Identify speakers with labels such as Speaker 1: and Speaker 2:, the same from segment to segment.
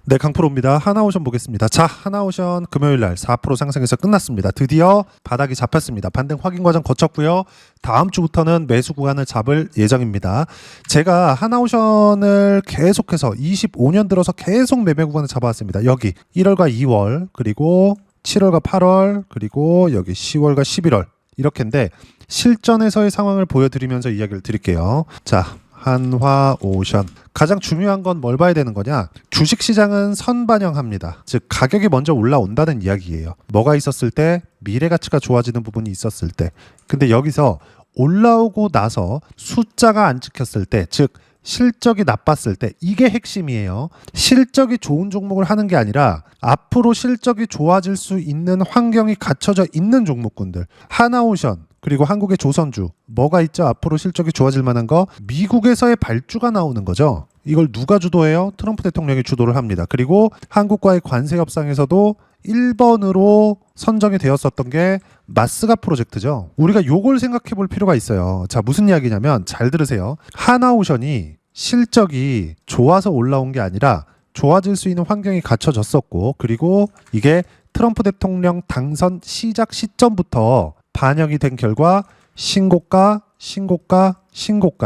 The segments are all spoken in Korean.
Speaker 1: 네, 강프로입니다. 하나오션 보겠습니다. 자, 하나오션 금요일날 4% 상승해서 끝났습니다. 드디어 바닥이 잡혔습니다. 반등 확인 과정 거쳤고요. 다음 주부터는 매수 구간을 잡을 예정입니다. 제가 하나오션을 계속해서 25년 들어서 계속 매매 구간을 잡아왔습니다. 여기 1월과 2월, 그리고 7월과 8월, 그리고 여기 10월과 11월 이렇게인데 실전에서의 상황을 보여드리면서 이야기를 드릴게요. 자, 한화오션 가장 중요한 건 뭘 봐야 되는 거냐? 주식시장은 선반영합니다. 즉 가격이 먼저 올라온다는 이야기예요. 뭐가 있었을 때? 미래 가치가 좋아지는 부분이 있었을 때. 근데 여기서 올라오고 나서 숫자가 안 찍혔을 때, 즉 실적이 나빴을 때, 이게 핵심이에요. 실적이 좋은 종목을 하는 게 아니라 앞으로 실적이 좋아질 수 있는 환경이 갖춰져 있는 종목군들. 하나오션 그리고 한국의 조선주 뭐가 있죠? 앞으로 실적이 좋아질 만한 거 미국에서의 발주가 나오는 거죠. 이걸 누가 주도해요? 트럼프 대통령이 주도를 합니다. 그리고 한국과의 관세 협상에서도 1번으로 선정이 되었었던 게 마스가 프로젝트죠. 우리가 요걸 생각해 볼 필요가 있어요. 자, 무슨 이야기냐면 잘 들으세요. 하나오션이 실적이 좋아서 올라온 게 아니라 좋아질 수 있는 환경이 갖춰졌었고, 그리고 이게 트럼프 대통령 당선 시작 시점부터 반영이 된 결과 신고가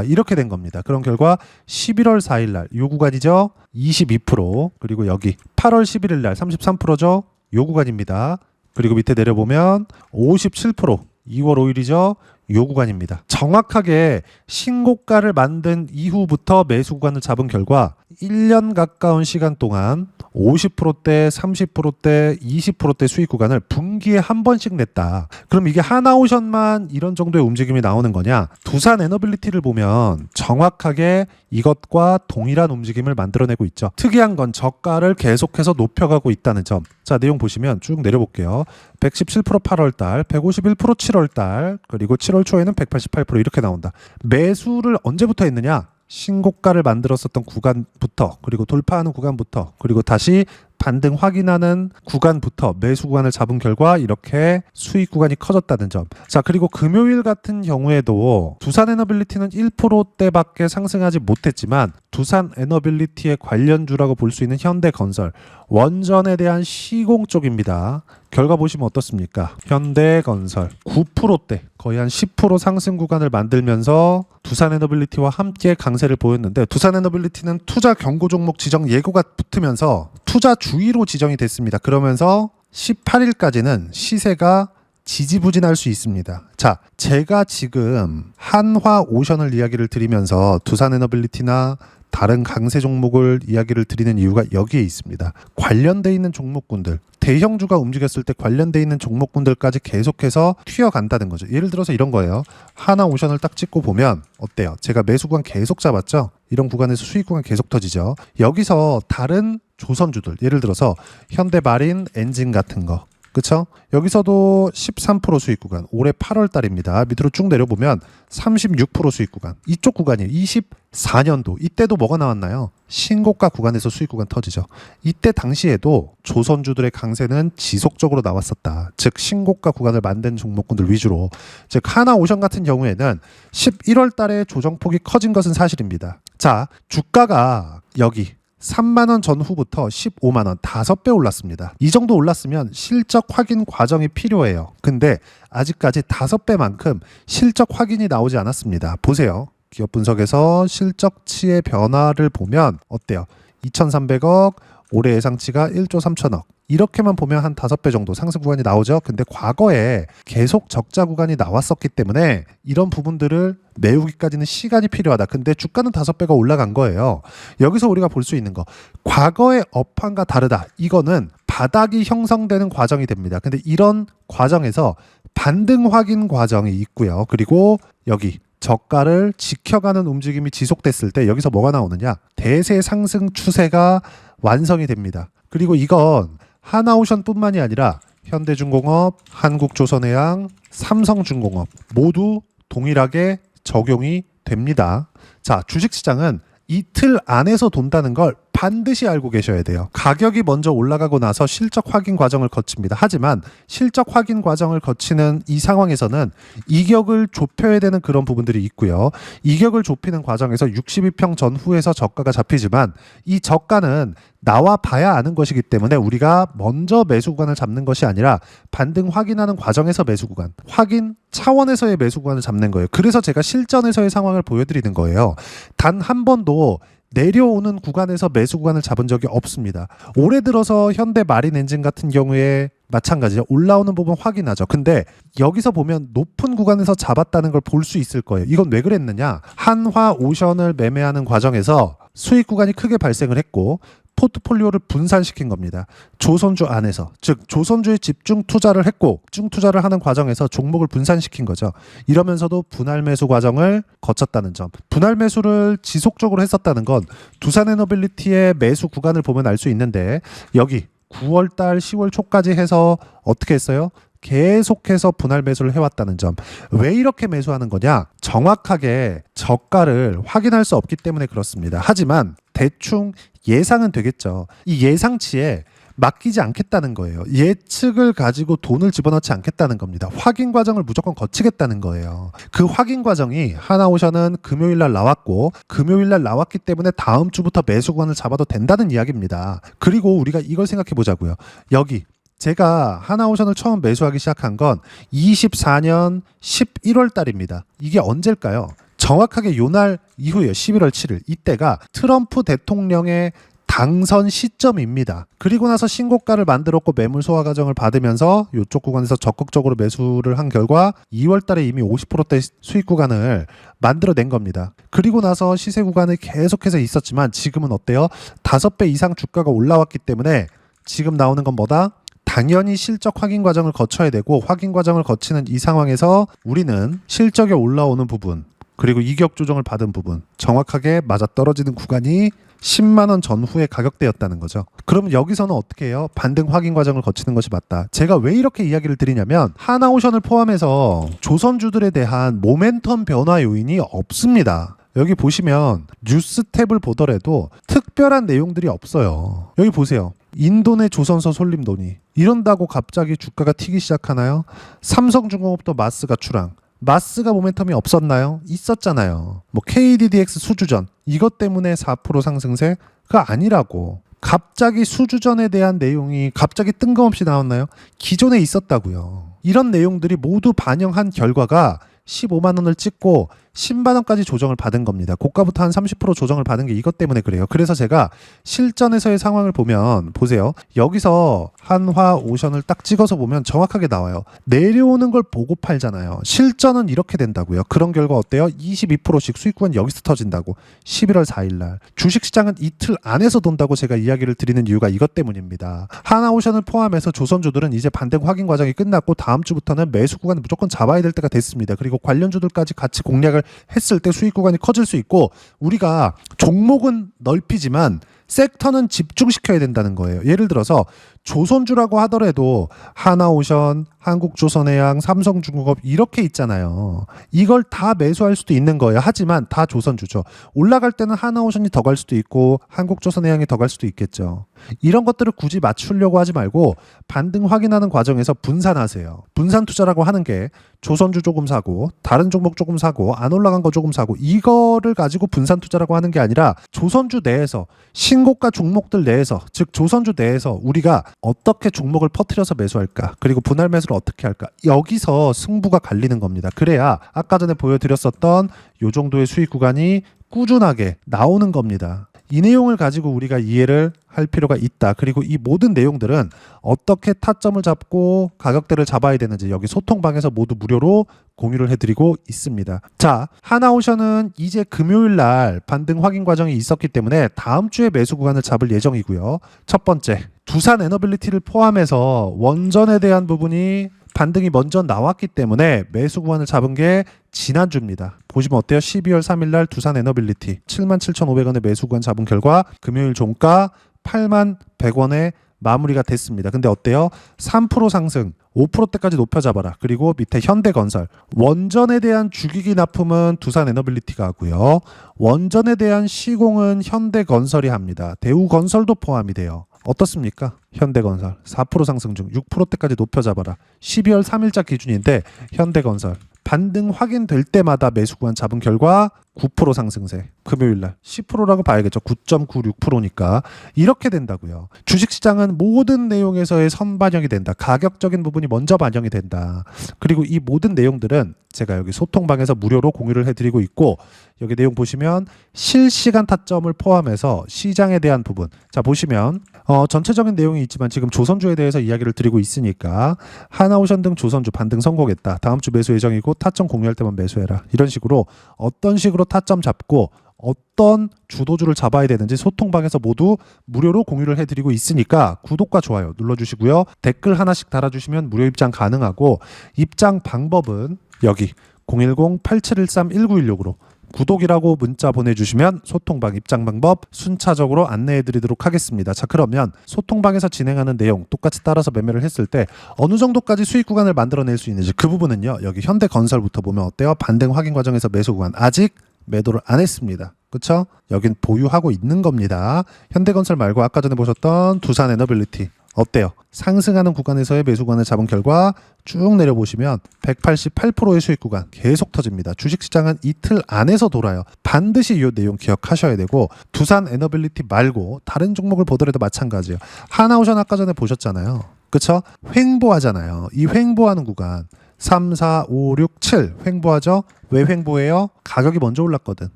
Speaker 1: 이렇게 된 겁니다. 그런 결과 11월 4일 날 요 구간이죠. 22%, 그리고 여기 8월 11일 날 33%죠. 요 구간입니다. 그리고 밑에 내려보면 57%, 2월 5일이죠. 요 구간입니다. 정확하게 신고가를 만든 이후부터 매수 구간을 잡은 결과 1년 가까운 시간 동안 50%대, 30%대, 20%대 수익 구간을 분기에 한 번씩 냈다. 그럼 이게 하나오션만 이런 정도의 움직임이 나오는 거냐? 두산 에너빌리티를 보면 정확하게 이것과 동일한 움직임을 만들어내고 있죠. 특이한 건 저가를 계속해서 높여가고 있다는 점. 자, 내용 보시면 쭉 내려볼게요. 117% 8월달, 151% 7월달, 그리고 7월 초에는 188% 이렇게 나온다. 매수를 언제부터 했느냐? 신고가를 만들었었던 구간부터, 그리고 돌파하는 구간부터, 그리고 다시 반등 확인하는 구간부터 매수 구간을 잡은 결과 이렇게 수익 구간이 커졌다는 점. 자, 그리고 금요일 같은 경우에도 두산 에너빌리티는 1%대밖에 상승하지 못했지만 두산 에너빌리티의 관련주라고 볼 수 있는 현대건설, 원전에 대한 시공 쪽입니다. 결과 보시면 어떻습니까? 현대건설 9%대, 거의 한 10% 상승 구간을 만들면서 두산 에너빌리티와 함께 강세를 보였는데, 두산 에너빌리티는 투자 경고 종목 지정 예고가 붙으면서 투자 주의로 지정이 됐습니다. 그러면서 18일까지는 시세가 지지부진할 수 있습니다. 자, 제가 지금 한화오션을 이야기를 드리면서 두산 에너빌리티나 다른 강세 종목을 이야기를 드리는 이유가 여기에 있습니다. 관련돼 있는 종목군들, 대형주가 움직였을 때 관련돼 있는 종목군들까지 계속해서 튀어간다는 거죠. 예를 들어서 이런 거예요. 하나오션을 딱 찍고 보면 어때요? 제가 매수 구간 계속 잡았죠? 이런 구간에서 수익 구간 계속 터지죠. 여기서 다른 조선주들, 예를 들어서 현대마린 엔진 같은 거, 그쵸? 여기서도 13% 수익 구간, 올해 8월 달입니다. 밑으로 쭉 내려보면 36% 수익 구간, 이쪽 구간이에요. 24년도 이때도 뭐가 나왔나요? 신고가 구간에서 수익 구간 터지죠. 이때 당시에도 조선주들의 강세는 지속적으로 나왔었다. 즉 신고가 구간을 만든 종목군들 위주로. 즉 하나오션 같은 경우에는 11월 달에 조정폭이 커진 것은 사실입니다. 자, 주가가 여기 3만원 전후부터 15만원 5배 올랐습니다. 이 정도 올랐으면 실적 확인 과정이 필요해요. 근데 아직까지 5배만큼 실적 확인이 나오지 않았습니다. 보세요. 기업 분석에서 실적치의 변화를 보면 어때요? 2,300억, 올해 예상치가 1조 3천억. 이렇게만 보면 한 5배 정도 상승 구간이 나오죠. 근데 과거에 계속 적자 구간이 나왔었기 때문에 이런 부분들을 메우기까지는 시간이 필요하다. 근데 주가는 5배가 올라간 거예요. 여기서 우리가 볼 수 있는 거, 과거의 업황과 다르다. 이거는 바닥이 형성되는 과정이 됩니다. 근데 이런 과정에서 반등 확인 과정이 있고요. 그리고 여기 저가를 지켜가는 움직임이 지속됐을 때 여기서 뭐가 나오느냐? 대세 상승 추세가 완성이 됩니다. 그리고 이건 하나오션뿐만이 아니라 현대중공업, 한국조선해양, 삼성중공업 모두 동일하게 적용이 됩니다. 자, 주식시장은 이틀 안에서 돈다는 걸 반드시 알고 계셔야 돼요. 가격이 먼저 올라가고 나서 실적 확인 과정을 거칩니다. 하지만 실적 확인 과정을 거치는 이 상황에서는 이격을 좁혀야 되는 그런 부분들이 있고요. 이격을 좁히는 과정에서 62평 전후에서 저가가 잡히지만 이 저가는 나와 봐야 아는 것이기 때문에 우리가 먼저 매수 구간을 잡는 것이 아니라 반등 확인하는 과정에서 매수 구간, 확인 차원에서의 매수 구간을 잡는 거예요. 그래서 제가 실전에서의 상황을 보여드리는 거예요. 단 한 번도 내려오는 구간에서 매수 구간을 잡은 적이 없습니다. 올해 들어서 현대 마린 엔진 같은 경우에 마찬가지죠. 올라오는 부분 확인하죠. 근데 여기서 보면 높은 구간에서 잡았다는 걸 볼 수 있을 거예요. 이건 왜 그랬느냐? 한화 오션을 매매하는 과정에서 수익 구간이 크게 발생을 했고 포트폴리오를 분산시킨 겁니다. 조선주 안에서, 즉 조선주에 집중 투자를 했고 집중 투자를 하는 과정에서 종목을 분산시킨 거죠. 이러면서도 분할 매수 과정을 거쳤다는 점. 분할 매수를 지속적으로 했었다는 건 두산에너빌리티의 매수 구간을 보면 알 수 있는데 여기 9월달 10월 초까지 해서 어떻게 했어요? 계속해서 분할 매수를 해왔다는 점. 왜 이렇게 매수하는 거냐? 정확하게 저가를 확인할 수 없기 때문에 그렇습니다. 하지만 대충 예상은 되겠죠. 이 예상치에 맡기지 않겠다는 거예요. 예측을 가지고 돈을 집어넣지 않겠다는 겁니다. 확인 과정을 무조건 거치겠다는 거예요. 그 확인 과정이 하나오션은 금요일날 나왔고 금요일날 나왔기 때문에 다음 주부터 매수 구간을 잡아도 된다는 이야기입니다. 그리고 우리가 이걸 생각해 보자고요. 여기 제가 하나오션을 처음 매수하기 시작한 건 24년 11월 달입니다. 이게 언제일까요? 정확하게 요날 이후에요. 11월 7일. 이때가 트럼프 대통령의 당선 시점입니다. 그리고 나서 신고가를 만들었고 매물 소화 과정을 받으면서 이쪽 구간에서 적극적으로 매수를 한 결과 2월 달에 이미 50%대 수익 구간을 만들어낸 겁니다. 그리고 나서 시세 구간이 계속해서 있었지만 지금은 어때요? 5배 이상 주가가 올라왔기 때문에 지금 나오는 건 뭐다? 당연히 실적 확인 과정을 거쳐야 되고 확인 과정을 거치는 이 상황에서 우리는 실적에 올라오는 부분 그리고 이격 조정을 받은 부분 정확하게 맞아떨어지는 구간이 10만 원 전후의 가격대였다는 거죠. 그럼 여기서는 어떻게 해요? 반등 확인 과정을 거치는 것이 맞다. 제가 왜 이렇게 이야기를 드리냐면 하나오션을 포함해서 조선주들에 대한 모멘텀 변화 요인이 없습니다. 여기 보시면 뉴스 탭을 보더라도 특별한 내용들이 없어요. 여기 보세요. 인도내 조선소 솔림 논의. 이런다고 갑자기 주가가 튀기 시작하나요? 삼성중공업도 마스가 출항. 마스가 모멘텀이 없었나요? 있었잖아요. 뭐 KDDX 수주전. 이것 때문에 4% 상승세가 아니라고. 갑자기 수주전에 대한 내용이 갑자기 뜬금없이 나왔나요? 기존에 있었다고요. 이런 내용들이 모두 반영한 결과가 15만 원을 찍고 10만 원까지 조정을 받은 겁니다. 고가부터 한 30% 조정을 받은 게 이것 때문에 그래요. 그래서 제가 실전에서의 상황을 보면 보세요. 여기서 한화 오션을 딱 찍어서 보면 정확하게 나와요. 내려오는 걸 보고 팔잖아요. 실전은 이렇게 된다고요. 그런 결과 어때요? 22%씩 수익구간 여기서 터진다고. 11월 4일 날. 주식시장은 이틀 안에서 돈다고 제가 이야기를 드리는 이유가 이것 때문입니다. 한화 오션을 포함해서 조선주들은 이제 반등 확인 과정이 끝났고 다음 주부터는 매수 구간을 무조건 잡아야 될 때가 됐습니다. 그리고 관련주들까지 같이 공략을 했을 때 수익 구간이 커질 수 있고 우리가 종목은 넓히지만 섹터는 집중시켜야 된다는 거예요. 예를 들어서 조선주라고 하더라도 하나오션, 한국조선해양, 삼성중공업 이렇게 있잖아요. 이걸 다 매수할 수도 있는 거예요. 하지만 다 조선주죠. 올라갈 때는 하나오션이 더 갈 수도 있고 한국조선해양이 더 갈 수도 있겠죠. 이런 것들을 굳이 맞추려고 하지 말고 반등 확인하는 과정에서 분산하세요. 분산 투자라고 하는 게 조선주 조금 사고 다른 종목 조금 사고 안 올라간 거 조금 사고 이거를 가지고 분산 투자라고 하는 게 아니라 조선주 내에서 신고가 종목들 내에서 즉 조선주 내에서 우리가 어떻게 종목을 퍼뜨려서 매수할까 그리고 분할 매수를 어떻게 할까 여기서 승부가 갈리는 겁니다. 그래야 아까 전에 보여드렸었던 요 정도의 수익 구간이 꾸준하게 나오는 겁니다. 이 내용을 가지고 우리가 이해를 할 필요가 있다. 그리고 이 모든 내용들은 어떻게 타점을 잡고 가격대를 잡아야 되는지 여기 소통방에서 모두 무료로 공유를 해드리고 있습니다. 자, 하나오션은 이제 금요일 날 반등 확인 과정이 있었기 때문에 다음 주에 매수 구간을 잡을 예정이고요. 첫 번째, 두산에너빌리티를 포함해서 원전에 대한 부분이 반등이 먼저 나왔기 때문에 매수 구간을 잡은 게 지난주입니다. 보시면 어때요? 12월 3일 날 두산에너빌리티 77,500원에 매수 구간 잡은 결과 금요일 종가 81,100원에 마무리가 됐습니다. 근데 어때요? 3% 상승, 5%대까지 높여잡아라. 그리고 밑에 현대건설. 원전에 대한 주기기 납품은 두산에너빌리티가 하고요. 원전에 대한 시공은 현대건설이 합니다. 대우건설도 포함이 돼요. 어떻습니까? 현대건설 4% 상승 중 6%대까지 높여잡아라. 12월 3일자 기준인데 현대건설 반등 확인될 때마다 매수 구간 잡은 결과 9% 상승세. 금요일날 10%라고 봐야겠죠. 9.96%니까 이렇게 된다고요. 주식시장은 모든 내용에서의 선반영이 된다. 가격적인 부분이 먼저 반영이 된다. 그리고 이 모든 내용들은 제가 여기 소통방에서 무료로 공유를 해드리고 있고 여기 내용 보시면 실시간 타점을 포함해서 시장에 대한 부분 자 보시면 전체적인 내용이 있지만 지금 조선주에 대해서 이야기를 드리고 있으니까 하나오션 등 조선주 반등 성공했다. 다음 주 매수 예정이고 타점 공유할 때만 매수해라. 이런 식으로 어떤 식으로 타점 잡고 어떤 주도주를 잡아야 되는지 소통방에서 모두 무료로 공유를 해드리고 있으니까 구독과 좋아요 눌러주시고요. 댓글 하나씩 달아주시면 무료 입장 가능하고 입장 방법은 여기 010-8713-1916으로 구독이라고 문자 보내주시면 소통방 입장 방법 순차적으로 안내해드리도록 하겠습니다. 자 그러면 소통방에서 진행하는 내용 똑같이 따라서 매매를 했을 때 어느 정도까지 수익 구간을 만들어낼 수 있는지 그 부분은요. 여기 현대건설부터 보면 어때요? 반등 확인 과정에서 매수 구간 아직 매도를 안 했습니다. 그쵸? 여긴 보유하고 있는 겁니다. 현대건설 말고 아까 전에 보셨던 두산에너빌리티 어때요? 상승하는 구간에서의 매수 구간을 잡은 결과 쭉 내려보시면 188%의 수익 구간 계속 터집니다. 주식시장은 이틀 안에서 돌아요. 반드시 이 내용 기억하셔야 되고 두산에너빌리티 말고 다른 종목을 보더라도 마찬가지예요. 하나오션 아까 전에 보셨잖아요. 그쵸? 횡보하잖아요. 이 횡보하는 구간 3, 4, 5, 6, 7 횡보하죠? 왜 횡보해요? 가격이 먼저 올랐거든.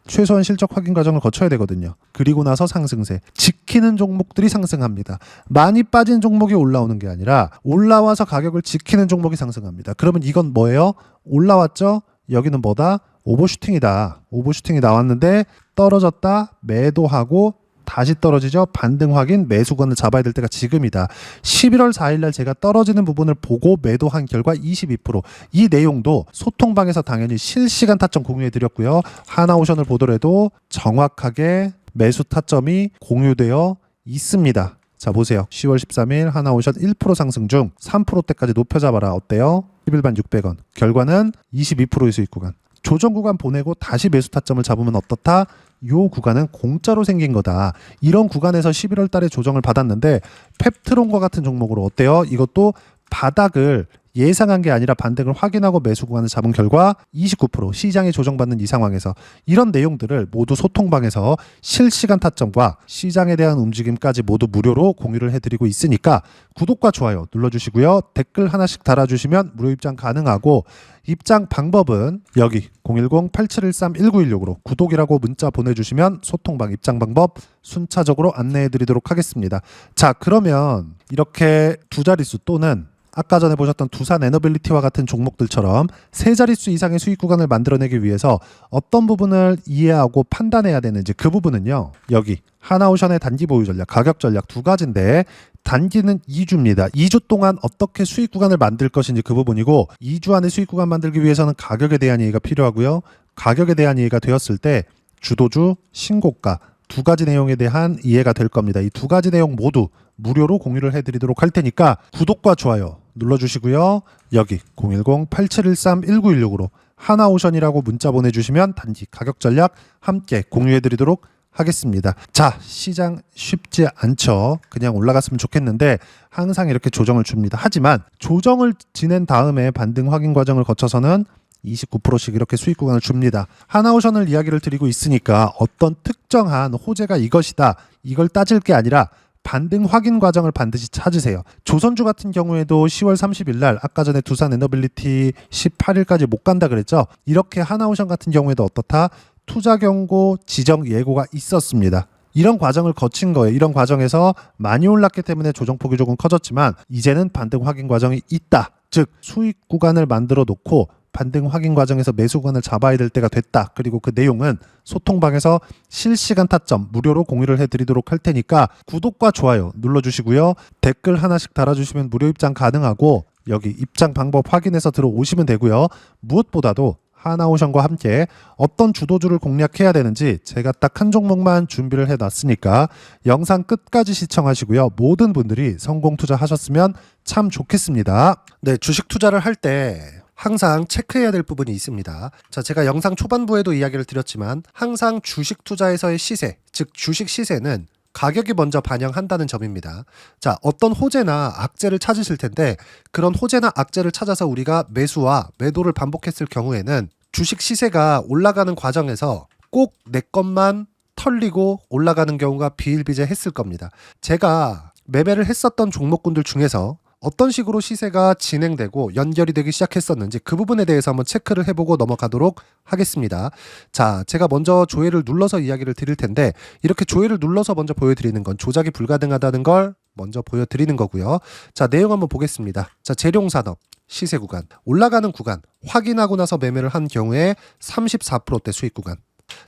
Speaker 1: 최소한 실적 확인 과정을 거쳐야 되거든요. 그리고 나서 상승세. 지키는 종목들이 상승합니다. 많이 빠진 종목이 올라오는 게 아니라 올라와서 가격을 지키는 종목이 상승합니다. 그러면 이건 뭐예요? 올라왔죠? 여기는 뭐다? 오버슈팅이다. 오버슈팅이 나왔는데 떨어졌다. 매도하고 다시 떨어지죠. 반등 확인 매수권을 잡아야 될 때가 지금이다. 11월 4일날 제가 떨어지는 부분을 보고 매도한 결과 22%. 이 내용도 소통방에서 당연히 실시간 타점 공유해드렸고요. 하나오션을 보더라도 정확하게 매수 타점이 공유되어 있습니다. 자 보세요. 10월 13일 하나오션 1% 상승 중 3%대까지 높여잡아라. 어때요? 11만 600원. 결과는 22%의 수익 구간. 조정 구간 보내고 다시 매수 타점을 잡으면 어떻다? 요 구간은 공짜로 생긴 거다. 이런 구간에서 11월 달에 조정을 받았는데 펩트론과 같은 종목으로 어때요? 이것도 바닥을 예상한 게 아니라 반등을 확인하고 매수 구간을 잡은 결과 29% 시장에 조정받는 이 상황에서 이런 내용들을 모두 소통방에서 실시간 타점과 시장에 대한 움직임까지 모두 무료로 공유를 해드리고 있으니까 구독과 좋아요 눌러주시고요. 댓글 하나씩 달아주시면 무료 입장 가능하고 입장 방법은 여기 010-8713-1916으로 구독이라고 문자 보내주시면 소통방 입장 방법 순차적으로 안내해드리도록 하겠습니다. 자 그러면 이렇게 두 자릿수 또는 아까 전에 보셨던 두산에너빌리티와 같은 종목들처럼 세 자릿수 이상의 수익 구간을 만들어내기 위해서 어떤 부분을 이해하고 판단해야 되는지 그 부분은요. 여기 하나오션의 단기 보유 전략, 가격 전략 두 가지인데 단기는 2주입니다. 2주 동안 어떻게 수익 구간을 만들 것인지 그 부분이고 2주 안에 수익 구간 만들기 위해서는 가격에 대한 이해가 필요하고요. 가격에 대한 이해가 되었을 때 주도주, 신고가 두 가지 내용에 대한 이해가 될 겁니다. 이 두 가지 내용 모두 무료로 공유를 해드리도록 할 테니까 구독과 좋아요 눌러주시고요. 여기 010-8713-1916으로 하나오션이라고 문자 보내주시면 단기 가격 전략 함께 공유해드리도록 하겠습니다. 자, 시장 쉽지 않죠. 그냥 올라갔으면 좋겠는데 항상 이렇게 조정을 줍니다. 하지만 조정을 지낸 다음에 반등 확인 과정을 거쳐서는 29%씩 이렇게 수익 구간을 줍니다. 하나오션을 이야기를 드리고 있으니까 어떤 특정한 호재가 이것이다. 이걸 따질 게 아니라 반등 확인 과정을 반드시 찾으세요. 조선주 같은 경우에도 10월 30일 날 아까 전에 두산에너빌리티 18일까지 못 간다 그랬죠. 이렇게 하나오션 같은 경우에도 어떻다? 투자 경고, 지정 예고가 있었습니다. 이런 과정을 거친 거예요. 이런 과정에서 많이 올랐기 때문에 조정폭이 조금 커졌지만 이제는 반등 확인 과정이 있다. 즉 수익 구간을 만들어 놓고 반등 확인 과정에서 매수 구간을 잡아야 될 때가 됐다. 그리고 그 내용은 소통방에서 실시간 타점 무료로 공유를 해드리도록 할 테니까 구독과 좋아요 눌러주시고요. 댓글 하나씩 달아주시면 무료 입장 가능하고 여기 입장 방법 확인해서 들어오시면 되고요. 무엇보다도 하나오션과 함께 어떤 주도주를 공략해야 되는지 제가 딱 한 종목만 준비를 해놨으니까 영상 끝까지 시청하시고요. 모든 분들이 성공 투자하셨으면 참 좋겠습니다. 네, 주식 투자를 할 때 항상 체크해야 될 부분이 있습니다. 자, 제가 영상 초반부에도 이야기를 드렸지만 항상 주식 투자에서의 시세, 즉 주식 시세는 가격이 먼저 반영한다는 점입니다. 자, 어떤 호재나 악재를 찾으실 텐데 그런 호재나 악재를 찾아서 우리가 매수와 매도를 반복했을 경우에는 주식 시세가 올라가는 과정에서 꼭 내 것만 털리고 올라가는 경우가 비일비재했을 겁니다. 제가 매매를 했었던 종목군들 중에서 어떤 식으로 시세가 진행되고 연결이 되기 시작했었는지 그 부분에 대해서 한번 체크를 해보고 넘어가도록 하겠습니다. 자, 제가 먼저 조회를 눌러서 이야기를 드릴 텐데 이렇게 조회를 눌러서 먼저 보여드리는 건 조작이 불가능하다는 걸 먼저 보여드리는 거고요. 자, 내용 한번 보겠습니다. 자, 재룡산업 시세 구간, 올라가는 구간 확인하고 나서 매매를 한 경우에 34%대 수익 구간.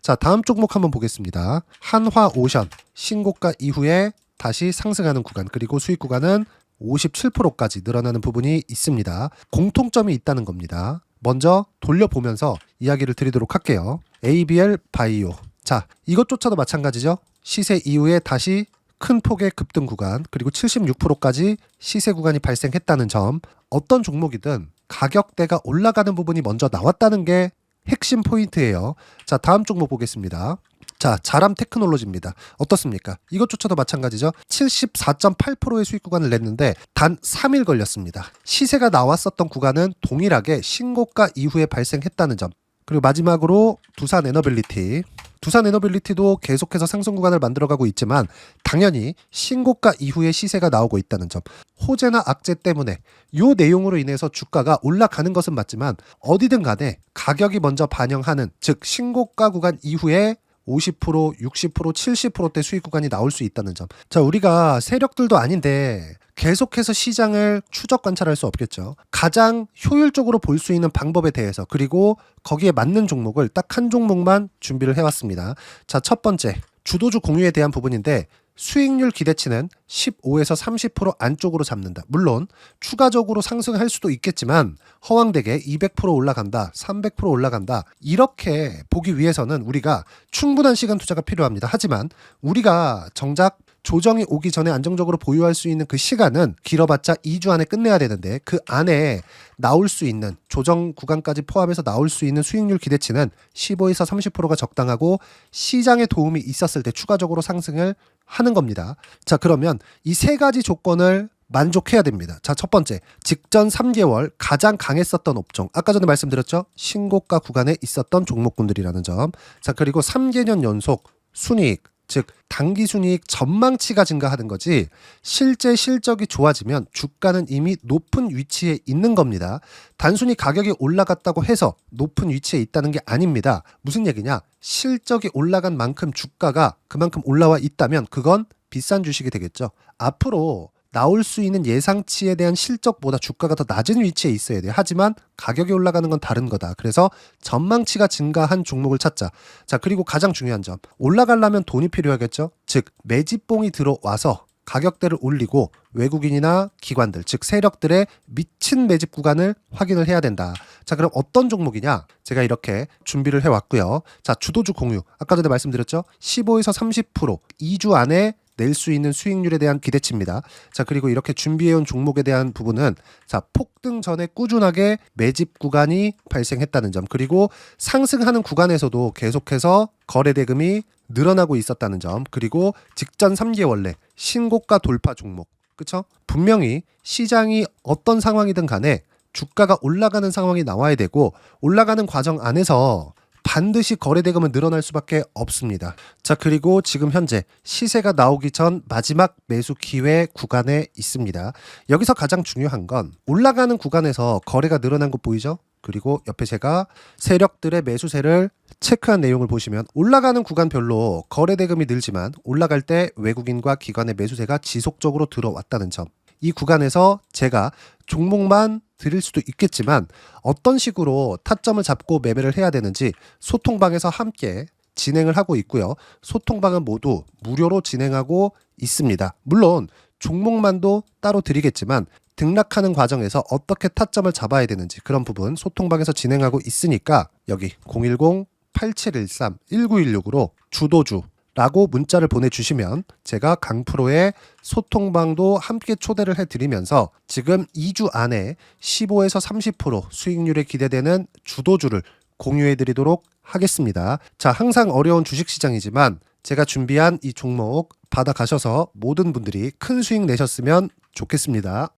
Speaker 1: 자, 다음 종목 한번 보겠습니다. 한화오션 신고가 이후에 다시 상승하는 구간, 그리고 수익 구간은 57%까지 늘어나는 부분이 있습니다. 공통점이 있다는 겁니다. 먼저 돌려보면서 이야기를 드리도록 할게요. ABL 바이오. 자, 이것조차도 마찬가지죠. 시세 이후에 다시 큰 폭의 급등 구간, 그리고 76%까지 시세 구간이 발생했다는 점. 어떤 종목이든 가격대가 올라가는 부분이 먼저 나왔다는 게 핵심 포인트예요. 자, 다음 종목 보겠습니다. 자, 자람 테크놀로지입니다. 어떻습니까? 이것조차도 마찬가지죠. 74.8%의 수익 구간을 냈는데 단 3일 걸렸습니다. 시세가 나왔었던 구간은 동일하게 신고가 이후에 발생했다는 점. 그리고 마지막으로 두산 에너빌리티. 두산 에너빌리티도 계속해서 상승 구간을 만들어가고 있지만 당연히 신고가 이후에 시세가 나오고 있다는 점. 호재나 악재 때문에 이 내용으로 인해서 주가가 올라가는 것은 맞지만 어디든 간에 가격이 먼저 반영하는, 즉 신고가 구간 이후에 50%, 60%, 70%대 수익 구간이 나올 수 있다는 점. 자, 우리가 세력들도 아닌데 계속해서 시장을 추적 관찰할 수 없겠죠. 가장 효율적으로 볼 수 있는 방법에 대해서, 그리고 거기에 맞는 종목을 딱 한 종목만 준비를 해왔습니다. 자, 첫 번째 주도주 공유에 대한 부분인데 수익률 기대치는 15에서 30% 안쪽으로 잡는다. 물론 추가적으로 상승할 수도 있겠지만 허황되게 200% 올라간다, 300% 올라간다, 이렇게 보기 위해서는 우리가 충분한 시간 투자가 필요합니다. 하지만 우리가 정작 조정이 오기 전에 안정적으로 보유할 수 있는 그 시간은 길어봤자 2주 안에 끝내야 되는데 그 안에 나올 수 있는, 조정 구간까지 포함해서 나올 수 있는 수익률 기대치는 15에서 30%가 적당하고 시장에 도움이 있었을 때 추가적으로 상승을 하는 겁니다. 자, 그러면 이 세 가지 조건을 만족해야 됩니다. 자, 첫 번째, 직전 3개월 가장 강했었던 업종. 아까 전에 말씀드렸죠? 신고가 구간에 있었던 종목군들이라는 점. 자, 그리고 3개년 연속 순이익, 즉 단기 순이익 전망치가 증가하는 거지 실제 실적이 좋아지면 주가는 이미 높은 위치에 있는 겁니다. 단순히 가격이 올라갔다고 해서 높은 위치에 있다는 게 아닙니다. 무슨 얘기냐? 실적이 올라간 만큼 주가가 그만큼 올라와 있다면 그건 비싼 주식이 되겠죠. 앞으로 나올 수 있는 예상치에 대한 실적보다 주가가 더 낮은 위치에 있어야 돼요. 하지만 가격이 올라가는 건 다른 거다. 그래서 전망치가 증가한 종목을 찾자. 자, 그리고 가장 중요한 점. 올라가려면 돈이 필요하겠죠. 즉 매집봉이 들어와서 가격대를 올리고 외국인이나 기관들, 즉 세력들의 미친 매집 구간을 확인을 해야 된다. 자, 그럼 어떤 종목이냐? 제가 이렇게 준비를 해왔고요. 자, 주도주 공유. 아까 전에 말씀드렸죠. 15에서 30% 2주 안에 낼 수 있는 수익률에 대한 기대치입니다. 자, 그리고 이렇게 준비해온 종목에 대한 부분은 자, 폭등 전에 꾸준하게 매집 구간이 발생했다는 점, 그리고 상승하는 구간에서도 계속해서 거래 대금이 늘어나고 있었다는 점, 그리고 직전 3개월 내 신고가 돌파 종목. 그쵸? 분명히 시장이 어떤 상황이든 간에 주가가 올라가는 상황이 나와야 되고 올라가는 과정 안에서 반드시 거래 대금은 늘어날 수밖에 없습니다. 자, 그리고 지금 현재 시세가 나오기 전 마지막 매수 기회 구간에 있습니다. 여기서 가장 중요한 건 올라가는 구간에서 거래가 늘어난 거 보이죠? 그리고 옆에 제가 세력들의 매수세를 체크한 내용을 보시면 올라가는 구간별로 거래 대금이 늘지만 올라갈 때 외국인과 기관의 매수세가 지속적으로 들어왔다는 점. 이 구간에서 제가 종목만 드릴 수도 있겠지만 어떤 식으로 타점을 잡고 매매를 해야 되는지 소통방에서 함께 진행을 하고 있고요. 소통방은 모두 무료로 진행하고 있습니다. 물론 종목만도 따로 드리겠지만 등락하는 과정에서 어떻게 타점을 잡아야 되는지 그런 부분 소통방에서 진행하고 있으니까 여기 010-8713-1916으로 주도주라고 문자를 보내주시면 제가 강프로의 소통방도 함께 초대를 해드리면서 지금 2주 안에 15에서 30% 수익률에 기대되는 주도주를 공유해드리도록 하겠습니다. 자, 항상 어려운 주식시장이지만 제가 준비한 이 종목 받아가셔서 모든 분들이 큰 수익 내셨으면 좋겠습니다.